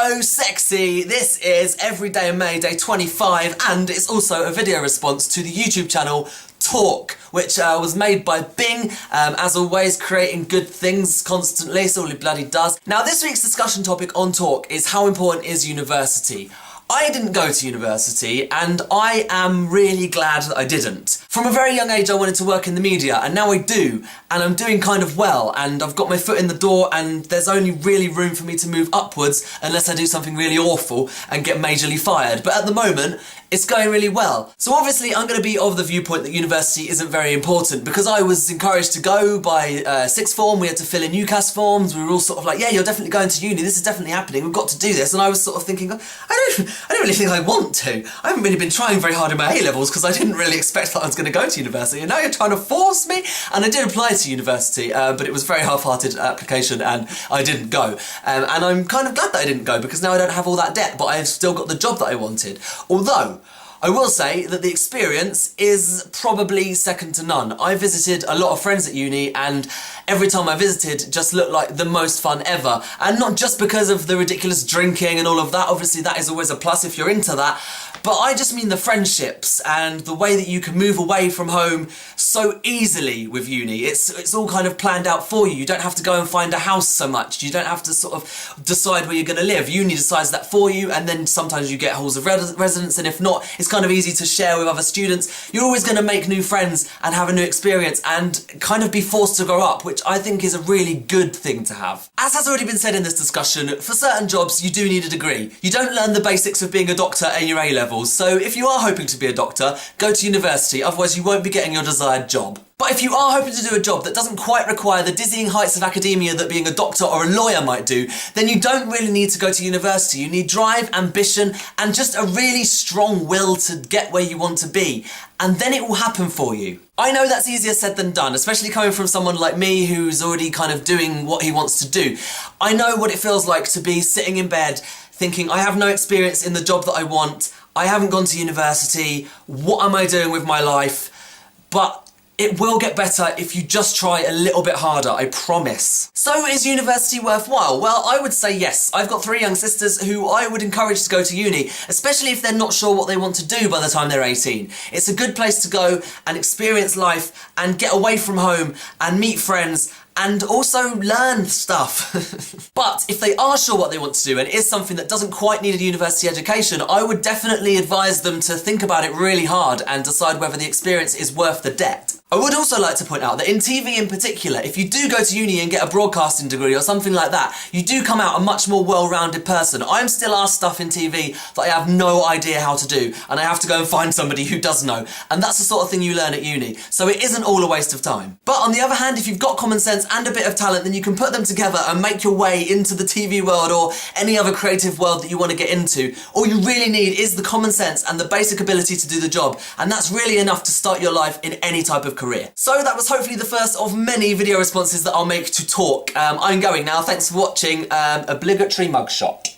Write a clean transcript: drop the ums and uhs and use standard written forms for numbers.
so sexy. This is Everyday in May, day 25, and it's also a video response to the YouTube channel Talk, which was made by Bing, as always, creating good things constantly, it's all he bloody does. Now, this week's discussion topic on Talk is how important is university? I didn't go to university, and I am really glad that I didn't. From a very young age I wanted to work in the media, and now I do, and I'm doing kind of well, and I've got my foot in the door, and there's only really room for me to move upwards unless I do something really awful and get majorly fired. But at the moment, it's going really well. So obviously I'm going to be of the viewpoint that university isn't very important, because I was encouraged to go by sixth form. We had to fill in UCAS forms. We were all sort of like, yeah, you're definitely going to uni, this is definitely happening, we've got to do this. And I was sort of thinking, I don't really think I want to. I haven't really been trying very hard in my A-levels because I didn't really expect that I was going to go to university, and now you're trying to force me? And I did apply to university, but it was a very half-hearted application and I didn't go. And I'm kind of glad that I didn't go, because now I don't have all that debt, but I've still got the job that I wanted. Although, I will say that the experience is probably second to none. I visited a lot of friends at uni, and every time I visited just looked like the most fun ever. And not just because of the ridiculous drinking and all of that, obviously that is always a plus if you're into that, but I just mean the friendships and the way that you can move away from home so easily with uni. It's all kind of planned out for you. You don't have to go and find a house so much. You don't have to sort of decide where you're going to live. Uni decides that for you, and then sometimes you get halls of residence, and if not, it's kind of easy to share with other students. You're always going to make new friends and have a new experience and kind of be forced to grow up, which I think is a really good thing to have. As has already been said in this discussion, for certain jobs you do need a degree. You don't learn the basics of being a doctor in your A-levels, so if you are hoping to be a doctor, go to university, otherwise you won't be getting your desired job. But if you are hoping to do a job that doesn't quite require the dizzying heights of academia that being a doctor or a lawyer might do, then you don't really need to go to university. You need drive, ambition, and just a really strong will to get where you want to be. And then it will happen for you. I know that's easier said than done, especially coming from someone like me who's already kind of doing what he wants to do. I know what it feels like to be sitting in bed thinking, I have no experience in the job that I want, I haven't gone to university, what am I doing with my life? But it will get better if you just try a little bit harder, I promise. So is university worthwhile? Well, I would say yes. I've got 3 young sisters who I would encourage to go to uni, especially if they're not sure what they want to do by the time they're 18. It's a good place to go and experience life and get away from home and meet friends and also learn stuff. But if they are sure what they want to do and it is something that doesn't quite need a university education, I would definitely advise them to think about it really hard and decide whether the experience is worth the debt. I would also like to point out that in TV in particular, if you do go to uni and get a broadcasting degree or something like that, you do come out a much more well-rounded person. I'm still asked stuff in TV that I have no idea how to do, and I have to go and find somebody who does know, and that's the sort of thing you learn at uni, so it isn't all a waste of time. But on the other hand, if you've got common sense and a bit of talent, then you can put them together and make your way into the TV world or any other creative world that you want to get into. All you really need is the common sense and the basic ability to do the job, and that's really enough to start your life in any type of career. So that was hopefully the first of many video responses that I'll make to Talk. I'm going now, thanks for watching. Obligatory mugshot.